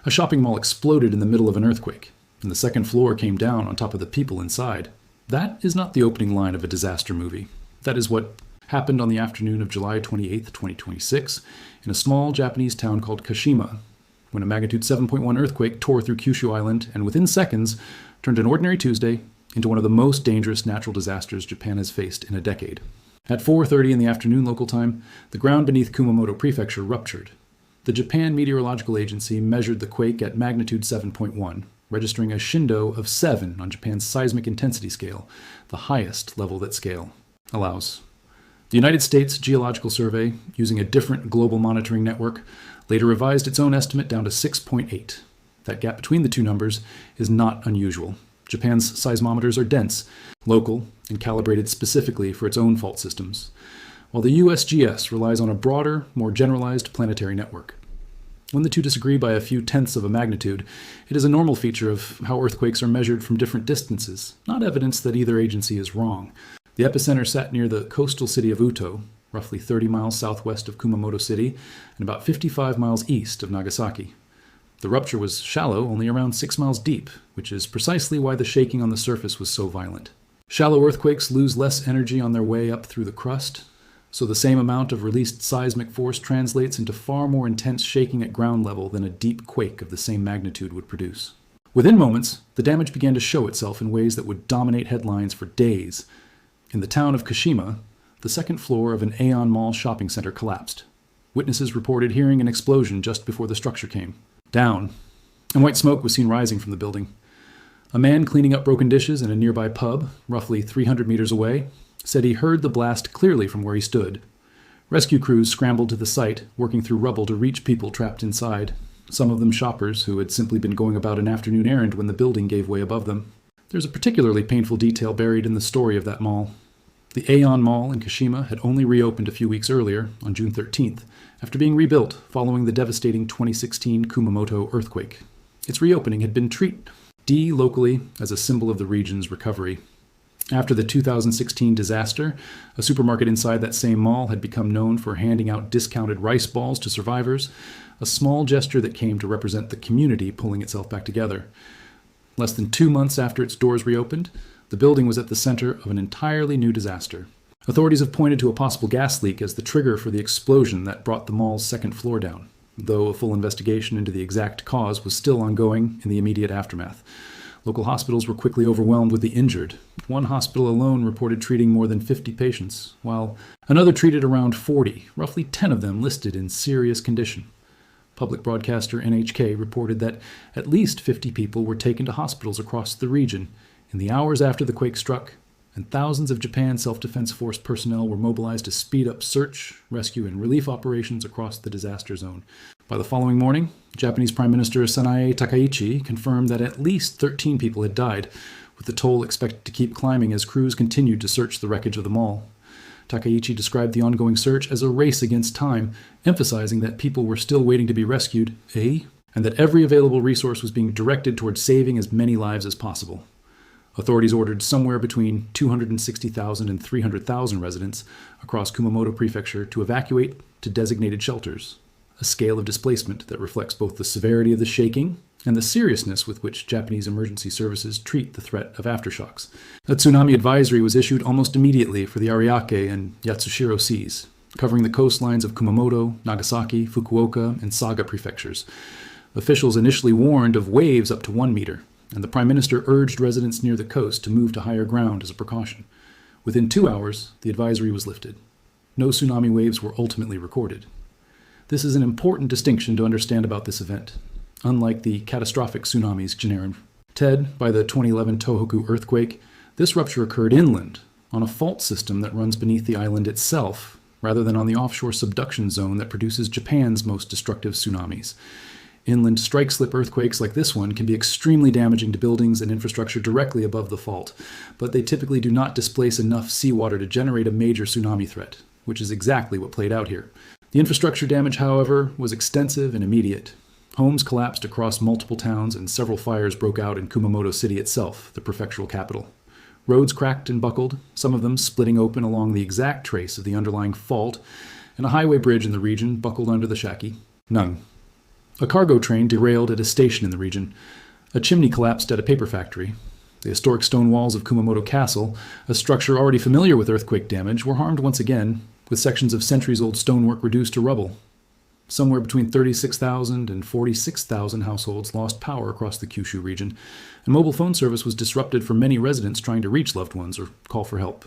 A shopping mall exploded in the middle of an earthquake, and the second floor came down on top of the people inside. That is not the opening line of a disaster movie. That is what happened on the afternoon of July 28, 2026, in a small Japanese town called Kashima, when a magnitude 7.1 earthquake tore through Kyushu Island and within seconds turned an ordinary Tuesday into one of the most dangerous natural disasters Japan has faced in a decade. At 4:30 in the afternoon local time, the ground beneath Kumamoto Prefecture ruptured. The Japan Meteorological Agency measured the quake at magnitude 7.1, registering a shindo of 7 on Japan's seismic intensity scale, the highest level that scale allows. The United States Geological Survey, using a different global monitoring network, later revised its own estimate down to 6.8. That gap between the two numbers is not unusual. Japan's seismometers are dense, local, and calibrated specifically for its own fault systems, while the USGS relies on a broader, more generalized planetary network. When the two disagree by a few tenths of a magnitude, it is a normal feature of how earthquakes are measured from different distances, not evidence that either agency is wrong. The epicenter sat near the coastal city of Uto, roughly 30 miles southwest of Kumamoto City and about 55 miles east of Nagasaki. The rupture was shallow, only around 6 miles deep, which is precisely why the shaking on the surface was so violent. Shallow earthquakes lose less energy on their way up through the crust, so the same amount of released seismic force translates into far more intense shaking at ground level than a deep quake of the same magnitude would produce. Within moments, the damage began to show itself in ways that would dominate headlines for days. In the town of Kashima, the second floor of an Aeon Mall shopping center collapsed. Witnesses reported hearing an explosion just before the structure came down, and white smoke was seen rising from the building. A man cleaning up broken dishes in a nearby pub, roughly 300 meters away, said he heard the blast clearly from where he stood. Rescue crews scrambled to the site, working through rubble to reach people trapped inside, some of them shoppers who had simply been going about an afternoon errand when the building gave way above them. There's a particularly painful detail buried in the story of that mall. The Aeon Mall in Kashima had only reopened a few weeks earlier, on June 13th, after being rebuilt following the devastating 2016 Kumamoto earthquake. Its reopening had been treated locally as a symbol of the region's recovery. After the 2016 disaster, a supermarket inside that same mall had become known for handing out discounted rice balls to survivors, a small gesture that came to represent the community pulling itself back together. Less than 2 months after its doors reopened, the building was at the center of an entirely new disaster. Authorities have pointed to a possible gas leak as the trigger for the explosion that brought the mall's second floor down, though a full investigation into the exact cause was still ongoing in the immediate aftermath. Local hospitals were quickly overwhelmed with the injured. One hospital alone reported treating more than 50 patients, while another treated around 40, roughly 10 of them listed in serious condition. Public broadcaster NHK reported that at least 50 people were taken to hospitals across the region in the hours after the quake struck, and thousands of Japan Self-Defense Force personnel were mobilized to speed up search, rescue, and relief operations across the disaster zone. By the following morning, Japanese Prime Minister Sanae Takaichi confirmed that at least 13 people had died, with the toll expected to keep climbing as crews continued to search the wreckage of the mall. Takaichi described the ongoing search as a race against time, emphasizing that people were still waiting to be rescued, and that every available resource was being directed towards saving as many lives as possible. Authorities ordered somewhere between 260,000 and 300,000 residents across Kumamoto Prefecture to evacuate to designated shelters, a scale of displacement that reflects both the severity of the shaking and the seriousness with which Japanese emergency services treat the threat of aftershocks. A tsunami advisory was issued almost immediately for the Ariake and Yatsushiro seas, covering the coastlines of Kumamoto, Nagasaki, Fukuoka, and Saga prefectures. Officials initially warned of waves up to 1 meter, and the Prime Minister urged residents near the coast to move to higher ground as a precaution. Within 2 hours, the advisory was lifted. No tsunami waves were ultimately recorded. This is an important distinction to understand about this event. Unlike the catastrophic tsunamis generated by the 2011 Tohoku earthquake, this rupture occurred inland, on a fault system that runs beneath the island itself, rather than on the offshore subduction zone that produces Japan's most destructive tsunamis. Inland strike-slip earthquakes like this one can be extremely damaging to buildings and infrastructure directly above the fault, but they typically do not displace enough seawater to generate a major tsunami threat, which is exactly what played out here. The infrastructure damage, however, was extensive and immediate. Homes collapsed across multiple towns, and several fires broke out in Kumamoto City itself, the prefectural capital. Roads cracked and buckled, some of them splitting open along the exact trace of the underlying fault, and a highway bridge in the region buckled under the Shaki. Nung. A cargo train derailed at a station in the region. A chimney collapsed at a paper factory. The historic stone walls of Kumamoto Castle, a structure already familiar with earthquake damage, were harmed once again, with sections of centuries-old stonework reduced to rubble. Somewhere between 36,000 and 46,000 households lost power across the Kyushu region, and mobile phone service was disrupted for many residents trying to reach loved ones or call for help.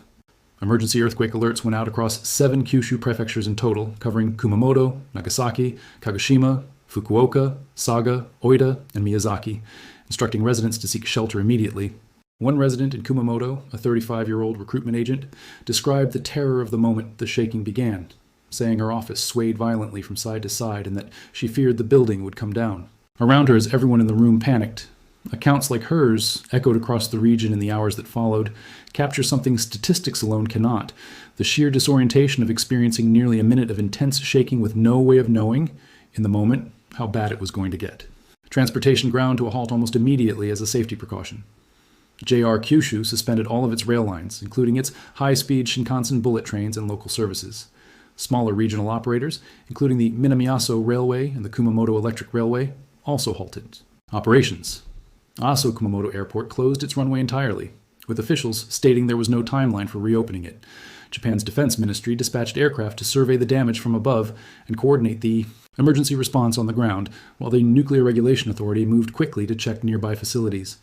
Emergency earthquake alerts went out across 7 Kyushu prefectures in total, covering Kumamoto, Nagasaki, Kagoshima, Fukuoka, Saga, Oita, and Miyazaki, instructing residents to seek shelter immediately. One resident in Kumamoto, a 35-year-old recruitment agent, described the terror of the moment the shaking began, saying her office swayed violently from side to side and that she feared the building would come down. Around her, as everyone in the room panicked, accounts like hers, echoed across the region in the hours that followed, capture something statistics alone cannot: the sheer disorientation of experiencing nearly a minute of intense shaking with no way of knowing, in the moment, how bad it was going to get. Transportation ground to a halt almost immediately as a safety precaution. JR Kyushu suspended all of its rail lines, including its high-speed Shinkansen bullet trains and local services. Smaller regional operators, including the Minamiaso Railway and the Kumamoto Electric Railway, also halted operations. Aso Kumamoto Airport closed its runway entirely, with officials stating there was no timeline for reopening it. Japan's defense ministry dispatched aircraft to survey the damage from above and coordinate the emergency response on the ground, while the Nuclear Regulation Authority moved quickly to check nearby facilities.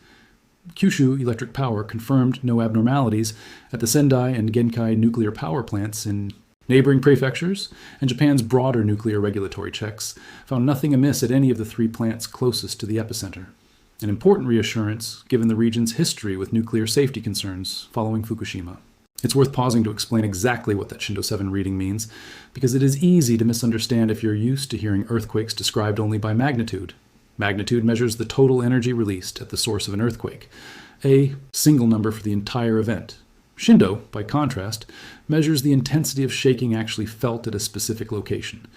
Kyushu Electric Power confirmed no abnormalities at the Sendai and Genkai nuclear power plants in neighboring prefectures, and Japan's broader nuclear regulatory checks found nothing amiss at any of the 3 plants closest to the epicenter. An important reassurance given the region's history with nuclear safety concerns following Fukushima. It's worth pausing to explain exactly what that Shindo 7 reading means, because it is easy to misunderstand if you're used to hearing earthquakes described only by magnitude. Magnitude measures the total energy released at the source of an earthquake, a single number for the entire event. Shindo, by contrast, measures the intensity of shaking actually felt at a specific location,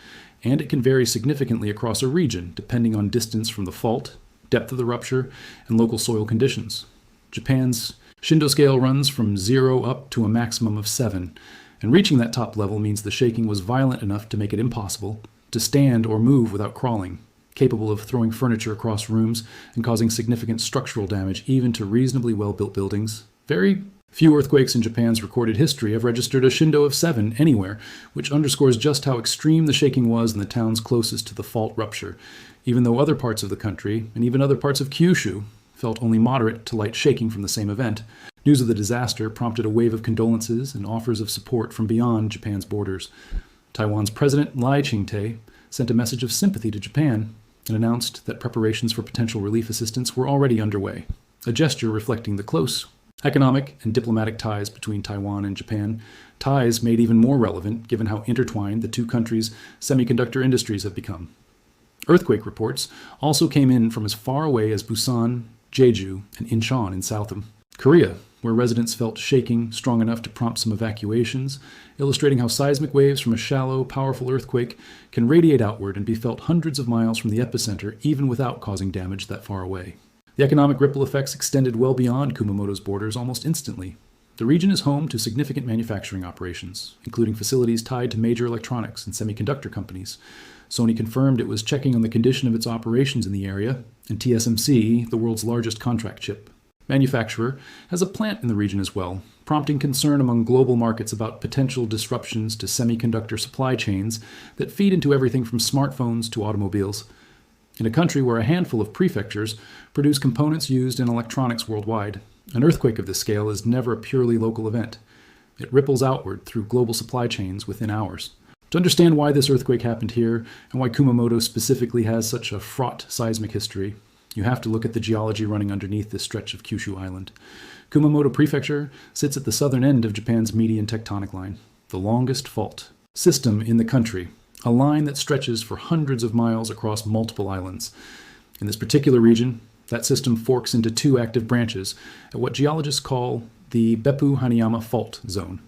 and it can vary significantly across a region depending on distance from the fault, depth of the rupture, and local soil conditions. Japan's Shindo scale runs from 0 up to a maximum of 7, and reaching that top level means the shaking was violent enough to make it impossible to stand or move without crawling, capable of throwing furniture across rooms and causing significant structural damage even to reasonably well-built buildings. Very few earthquakes in Japan's recorded history have registered a Shindo of 7 anywhere, which underscores just how extreme the shaking was in the towns closest to the fault rupture, even though other parts of the country, and even other parts of Kyushu, felt only moderate to light shaking from the same event. News of the disaster prompted a wave of condolences and offers of support from beyond Japan's borders. Taiwan's President Lai Ching-te sent a message of sympathy to Japan and announced that preparations for potential relief assistance were already underway, a gesture reflecting the close economic and diplomatic ties between Taiwan and Japan, ties made even more relevant given how intertwined the 2 countries' semiconductor industries have become. Earthquake reports also came in from as far away as Busan, Jeju, and Incheon in South Korea, where residents felt shaking strong enough to prompt some evacuations, illustrating how seismic waves from a shallow, powerful earthquake can radiate outward and be felt hundreds of miles from the epicenter even without causing damage that far away. The economic ripple effects extended well beyond Kumamoto's borders almost instantly. The region is home to significant manufacturing operations, including facilities tied to major electronics and semiconductor companies. Sony confirmed it was checking on the condition of its operations in the area, and TSMC, the world's largest contract chip manufacturer, has a plant in the region as well, prompting concern among global markets about potential disruptions to semiconductor supply chains that feed into everything from smartphones to automobiles. In a country where a handful of prefectures produce components used in electronics worldwide, an earthquake of this scale is never a purely local event. It ripples outward through global supply chains within hours. To understand why this earthquake happened here, and why Kumamoto specifically has such a fraught seismic history, you have to look at the geology running underneath this stretch of Kyushu Island. Kumamoto Prefecture sits at the southern end of Japan's median tectonic line, the longest fault system in the country, a line that stretches for hundreds of miles across multiple islands. In this particular region, that system forks into 2 active branches at what geologists call the Beppu-Hanayama Fault Zone.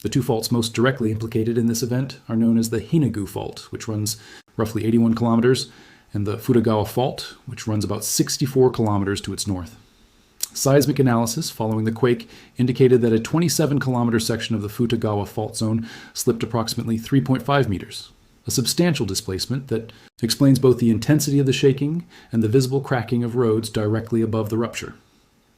The 2 faults most directly implicated in this event are known as the Hinagu Fault, which runs roughly 81 kilometers, and the Futagawa Fault, which runs about 64 kilometers to its north. Seismic analysis following the quake indicated that a 27-kilometer section of the Futagawa Fault Zone slipped approximately 3.5 meters, a substantial displacement that explains both the intensity of the shaking and the visible cracking of roads directly above the rupture.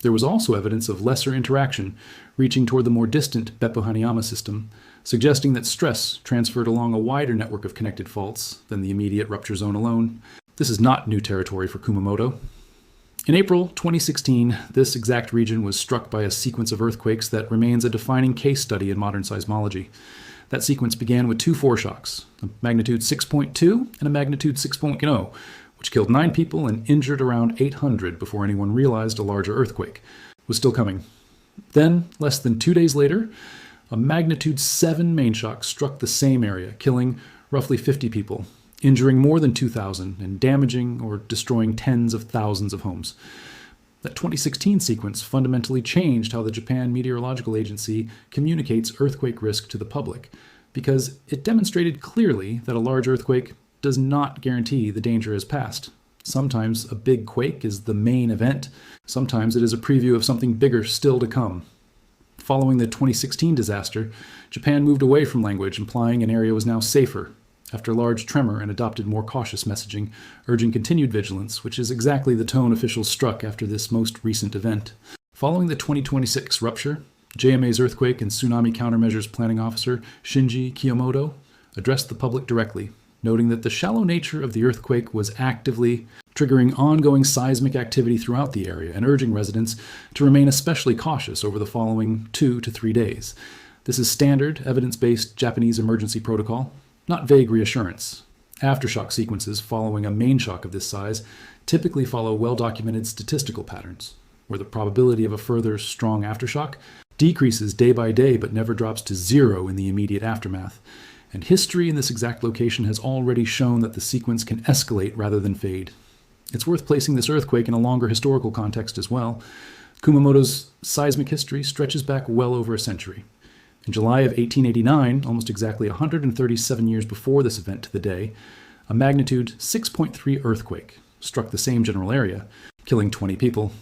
There was also evidence of lesser interaction reaching toward the more distant Beppo Hanayama system, suggesting that stress transferred along a wider network of connected faults than the immediate rupture zone alone. This is not new territory for Kumamoto. In April 2016, this exact region was struck by a sequence of earthquakes that remains a defining case study in modern seismology. That sequence began with two foreshocks, a magnitude 6.2 and a magnitude 6.0, which killed 9 people and injured around 800 before anyone realized a larger earthquake was still coming. Then, less than 2 days later, a magnitude 7 main shock struck the same area, killing roughly 50 people, injuring more than 2,000 and damaging or destroying tens of thousands of homes. That 2016 sequence fundamentally changed how the Japan Meteorological Agency communicates earthquake risk to the public, because it demonstrated clearly that a large earthquake does not guarantee the danger has passed. Sometimes a big quake is the main event. Sometimes it is a preview of something bigger still to come. Following the 2016 disaster, Japan moved away from language implying an area was now safer, after a large tremor, and adopted more cautious messaging, urging continued vigilance, which is exactly the tone officials struck after this most recent event. Following the 2026 rupture, JMA's Earthquake and Tsunami Countermeasures Planning Officer Shinji Kiyomoto addressed the public directly, noting that the shallow nature of the earthquake was actively triggering ongoing seismic activity throughout the area and urging residents to remain especially cautious over the following 2 to 3 days. This is standard, evidence-based Japanese emergency protocol, not vague reassurance. Aftershock sequences following a main shock of this size typically follow well-documented statistical patterns, where the probability of a further strong aftershock decreases day by day but never drops to 0 in the immediate aftermath. And history in this exact location has already shown that the sequence can escalate rather than fade. It's worth placing this earthquake in a longer historical context as well. Kumamoto's seismic history stretches back well over a century. In July of 1889, almost exactly 137 years before this event to the day, a magnitude 6.3 earthquake struck the same general area, killing 20 people.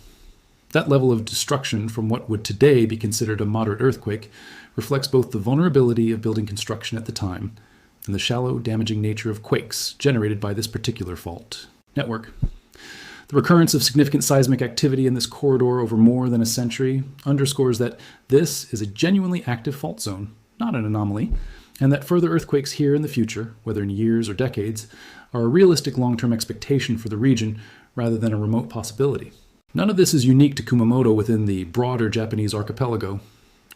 That level of destruction from what would today be considered a moderate earthquake reflects both the vulnerability of building construction at the time and the shallow, damaging nature of quakes generated by this particular fault network. The recurrence of significant seismic activity in this corridor over more than a century underscores that this is a genuinely active fault zone, not an anomaly, and that further earthquakes here in the future, whether in years or decades, are a realistic long-term expectation for the region rather than a remote possibility. None of this is unique to Kumamoto within the broader Japanese archipelago.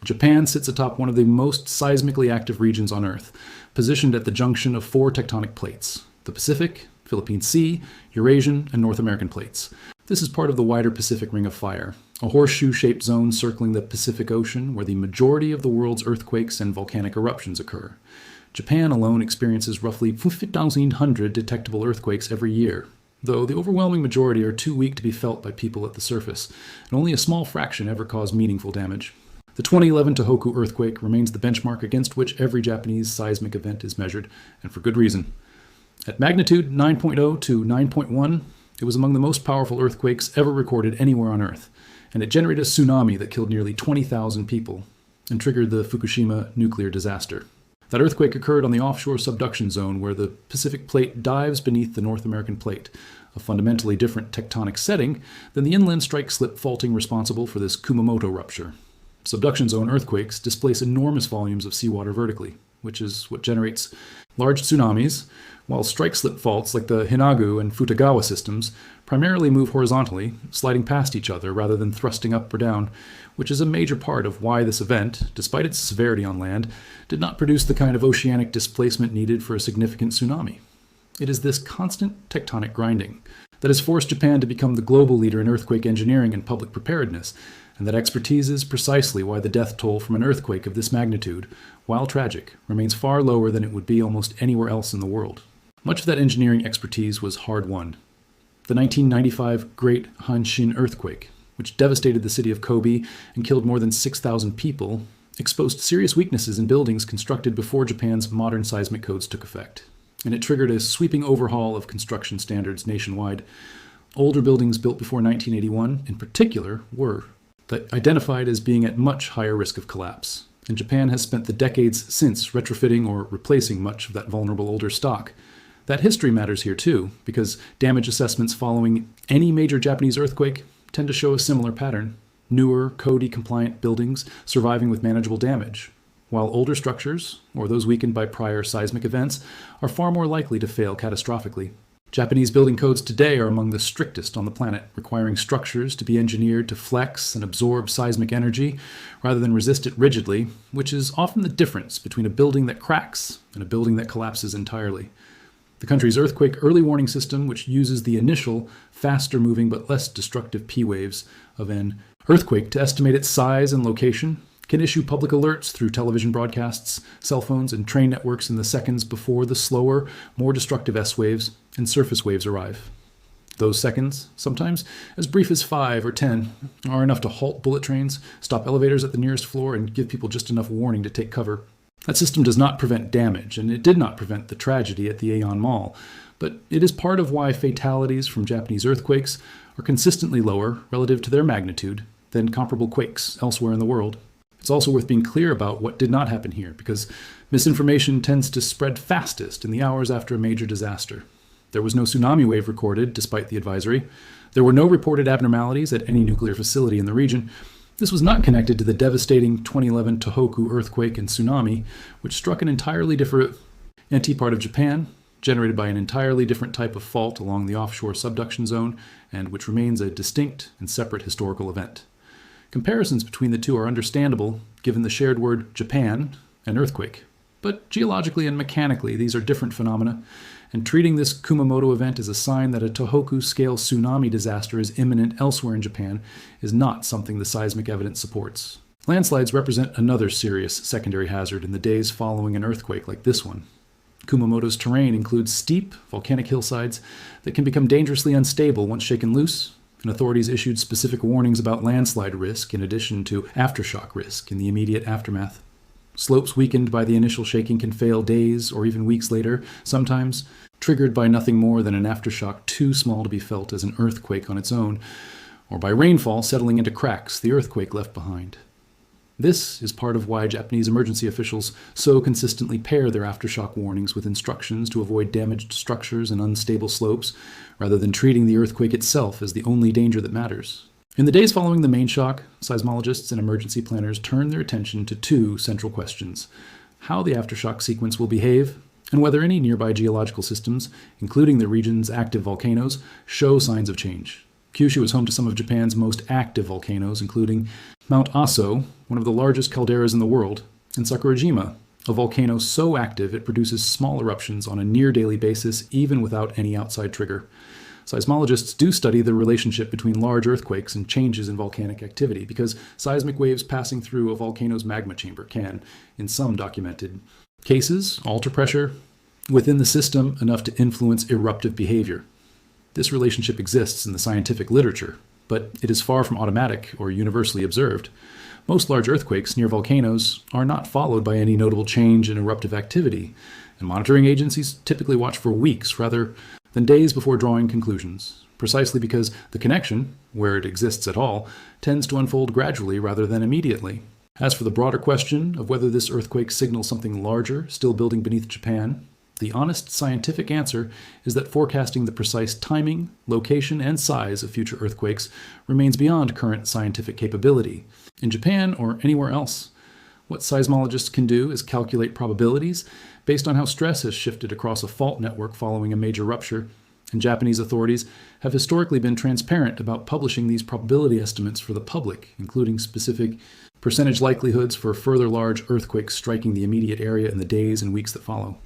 Japan sits atop one of the most seismically active regions on Earth, positioned at the junction of 4 tectonic plates: the Pacific, Philippine Sea, Eurasian, and North American plates. This is part of the wider Pacific Ring of Fire, a horseshoe-shaped zone circling the Pacific Ocean where the majority of the world's earthquakes and volcanic eruptions occur. Japan alone experiences roughly 1,500 detectable earthquakes every year, though the overwhelming majority are too weak to be felt by people at the surface, and only a small fraction ever cause meaningful damage. The 2011 Tohoku earthquake remains the benchmark against which every Japanese seismic event is measured, and for good reason. At magnitude 9.0 to 9.1, it was among the most powerful earthquakes ever recorded anywhere on Earth, and it generated a tsunami that killed nearly 20,000 people and triggered the Fukushima nuclear disaster. That earthquake occurred on the offshore subduction zone where the Pacific Plate dives beneath the North American Plate, a fundamentally different tectonic setting than the inland strike-slip faulting responsible for this Kumamoto rupture. Subduction zone earthquakes displace enormous volumes of seawater vertically, which is what generates large tsunamis, while strike-slip faults like the Hinagu and Futagawa systems primarily move horizontally, sliding past each other rather than thrusting up or down, which is a major part of why this event, despite its severity on land, did not produce the kind of oceanic displacement needed for a significant tsunami. It is this constant tectonic grinding that has forced Japan to become the global leader in earthquake engineering and public preparedness, and that expertise is precisely why the death toll from an earthquake of this magnitude, while tragic, remains far lower than it would be almost anywhere else in the world. Much of that engineering expertise was hard-won. The 1995 Great Hanshin earthquake, which devastated the city of Kobe and killed more than 6,000 people, exposed serious weaknesses in buildings constructed before Japan's modern seismic codes took effect, and it triggered a sweeping overhaul of construction standards nationwide. Older buildings built before 1981, in particular, were identified as being at much higher risk of collapse, and Japan has spent the decades since retrofitting or replacing much of that vulnerable older stock. That history matters here too, because damage assessments following any major Japanese earthquake tend to show a similar pattern. Newer, Code-compliant buildings surviving with manageable damage, while older structures, or those weakened by prior seismic events, are far more likely to fail catastrophically. Japanese building codes today are among the strictest on the planet, requiring structures to be engineered to flex and absorb seismic energy rather than resist it rigidly, which is often the difference between a building that cracks and a building that collapses entirely. The country's earthquake early warning system, which uses the initial, faster moving but less destructive P waves of an earthquake to estimate its size and location, can issue public alerts through television broadcasts, cell phones, and train networks in the seconds before the slower, more destructive S waves and surface waves arrive. Those seconds, sometimes as brief as 5 or 10, are enough to halt bullet trains, stop elevators at the nearest floor, and give people just enough warning to take cover. That system does not prevent damage, and it did not prevent the tragedy at the Aeon Mall, but it is part of why fatalities from Japanese earthquakes are consistently lower relative to their magnitude than comparable quakes elsewhere in the world. It's also worth being clear about what did not happen here, because misinformation tends to spread fastest in the hours after a major disaster. There was no tsunami wave recorded, despite the advisory. There were no reported abnormalities at any nuclear facility in the region. This was not connected to the devastating 2011 Tohoku earthquake and tsunami, which struck an entirely different part of Japan, generated by an entirely different type of fault along the offshore subduction zone, and which remains a distinct and separate historical event. Comparisons between the two are understandable, given the shared word Japan and earthquake. But geologically and mechanically, these are different phenomena, and treating this Kumamoto event as a sign that a Tohoku-scale tsunami disaster is imminent elsewhere in Japan is not something the seismic evidence supports. Landslides represent another serious secondary hazard in the days following an earthquake like this one. Kumamoto's terrain includes steep, volcanic hillsides that can become dangerously unstable once shaken loose, and authorities issued specific warnings about landslide risk in addition to aftershock risk in the immediate aftermath. Slopes weakened by the initial shaking can fail days or even weeks later, sometimes triggered by nothing more than an aftershock too small to be felt as an earthquake on its own, or by rainfall settling into cracks the earthquake left behind. This is part of why Japanese emergency officials so consistently pair their aftershock warnings with instructions to avoid damaged structures and unstable slopes, rather than treating the earthquake itself as the only danger that matters. In the days following the main shock, seismologists and emergency planners turn their attention to two central questions: how the aftershock sequence will behave, and whether any nearby geological systems, including the region's active volcanoes, show signs of change. Kyushu is home to some of Japan's most active volcanoes, including Mount Aso, one of the largest calderas in the world, and Sakurajima, a volcano so active it produces small eruptions on a near-daily basis even without any outside trigger. Seismologists do study the relationship between large earthquakes and changes in volcanic activity, because seismic waves passing through a volcano's magma chamber can, in some documented cases, alter pressure within the system enough to influence eruptive behavior. This relationship exists in the scientific literature, but it is far from automatic or universally observed. Most large earthquakes near volcanoes are not followed by any notable change in eruptive activity, and monitoring agencies typically watch for weeks rather than days before drawing conclusions, precisely because the connection, where it exists at all, tends to unfold gradually rather than immediately. As for the broader question of whether this earthquake signals something larger still building beneath Japan, the honest scientific answer is that forecasting the precise timing, location, and size of future earthquakes remains beyond current scientific capability. In Japan or anywhere else, what seismologists can do is calculate probabilities based on how stress has shifted across a fault network following a major rupture, and Japanese authorities have historically been transparent about publishing these probability estimates for the public, including specific percentage likelihoods for further large earthquakes striking the immediate area in the days and weeks that follow.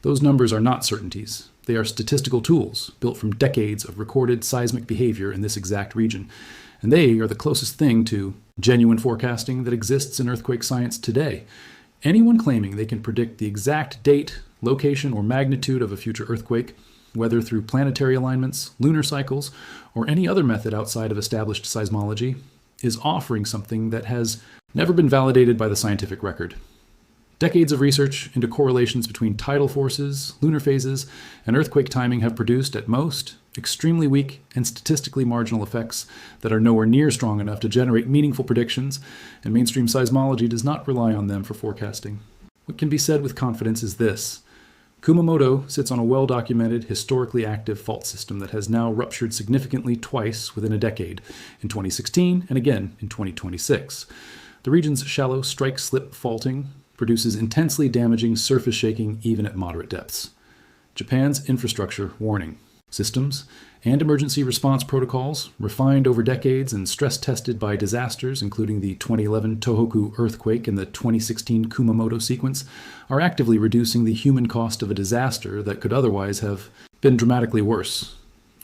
Those numbers are not certainties. They are statistical tools built from decades of recorded seismic behavior in this exact region, and they are the closest thing to genuine forecasting that exists in earthquake science today. Anyone claiming they can predict the exact date, location, or magnitude of a future earthquake, whether through planetary alignments, lunar cycles, or any other method outside of established seismology, is offering something that has never been validated by the scientific record. Decades of research into correlations between tidal forces, lunar phases, and earthquake timing have produced, at most, extremely weak and statistically marginal effects that are nowhere near strong enough to generate meaningful predictions, and mainstream seismology does not rely on them for forecasting. What can be said with confidence is this. Kumamoto sits on a well-documented, historically active fault system that has now ruptured significantly twice within a decade, in 2016 and again in 2026. The region's shallow strike-slip faulting produces intensely damaging surface shaking even at moderate depths. Japan's infrastructure warning. Systems and emergency response protocols, refined over decades and stress-tested by disasters including the 2011 Tohoku earthquake and the 2016 Kumamoto sequence, are actively reducing the human cost of a disaster that could otherwise have been dramatically worse.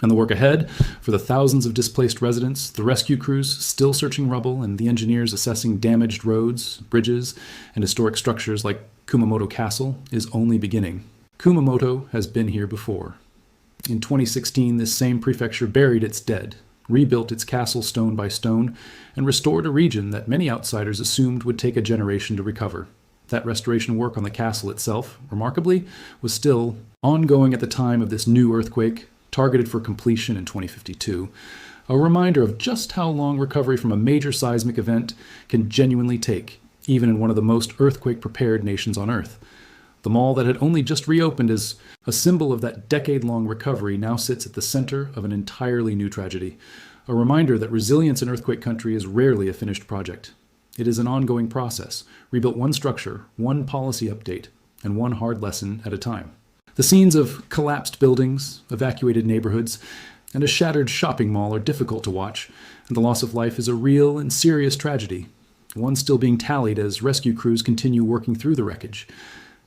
And the work ahead, for the thousands of displaced residents, the rescue crews still searching rubble, and the engineers assessing damaged roads, bridges, and historic structures like Kumamoto Castle, is only beginning. Kumamoto has been here before. In 2016, this same prefecture buried its dead, rebuilt its castle stone by stone, and restored a region that many outsiders assumed would take a generation to recover. That restoration work on the castle itself, remarkably, was still ongoing at the time of this new earthquake, targeted for completion in 2052, a reminder of just how long recovery from a major seismic event can genuinely take, even in one of the most earthquake-prepared nations on Earth. The mall that had only just reopened as a symbol of that decade-long recovery now sits at the center of an entirely new tragedy, a reminder that resilience in earthquake country is rarely a finished project. It is an ongoing process, rebuilt one structure, one policy update, and one hard lesson at a time. The scenes of collapsed buildings, evacuated neighborhoods, and a shattered shopping mall are difficult to watch, and the loss of life is a real and serious tragedy, one still being tallied as rescue crews continue working through the wreckage.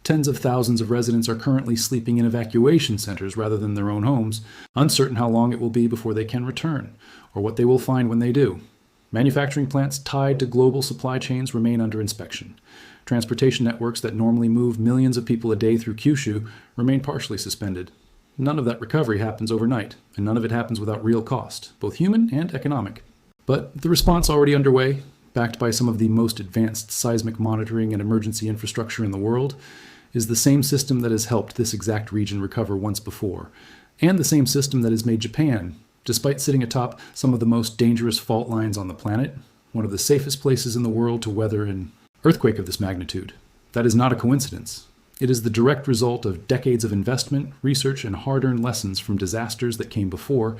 Tens of thousands of residents are currently sleeping in evacuation centers rather than their own homes, uncertain how long it will be before they can return, or what they will find when they do. Manufacturing plants tied to global supply chains remain under inspection. Transportation networks that normally move millions of people a day through Kyushu remain partially suspended. None of that recovery happens overnight, and none of it happens without real cost, both human and economic. But the response already underway, backed by some of the most advanced seismic monitoring and emergency infrastructure in the world, is the same system that has helped this exact region recover once before, and the same system that has made Japan, despite sitting atop some of the most dangerous fault lines on the planet, one of the safest places in the world to weather an earthquake of this magnitude. That is not a coincidence. It is the direct result of decades of investment, research, and hard-earned lessons from disasters that came before,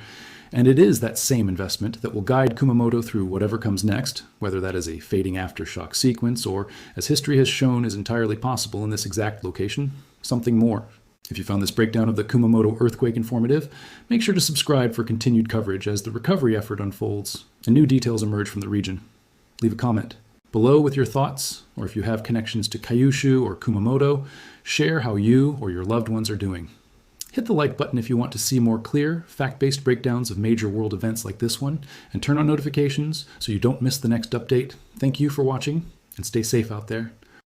and it is that same investment that will guide Kumamoto through whatever comes next, whether that is a fading aftershock sequence or, as history has shown is entirely possible in this exact location, something more. If you found this breakdown of the Kumamoto earthquake informative, make sure to subscribe for continued coverage as the recovery effort unfolds and new details emerge from the region. Leave a comment below with your thoughts, or if you have connections to Kyushu or Kumamoto, share how you or your loved ones are doing. Hit the like button if you want to see more clear, fact-based breakdowns of major world events like this one, and turn on notifications so you don't miss the next update. Thank you for watching, and stay safe out there.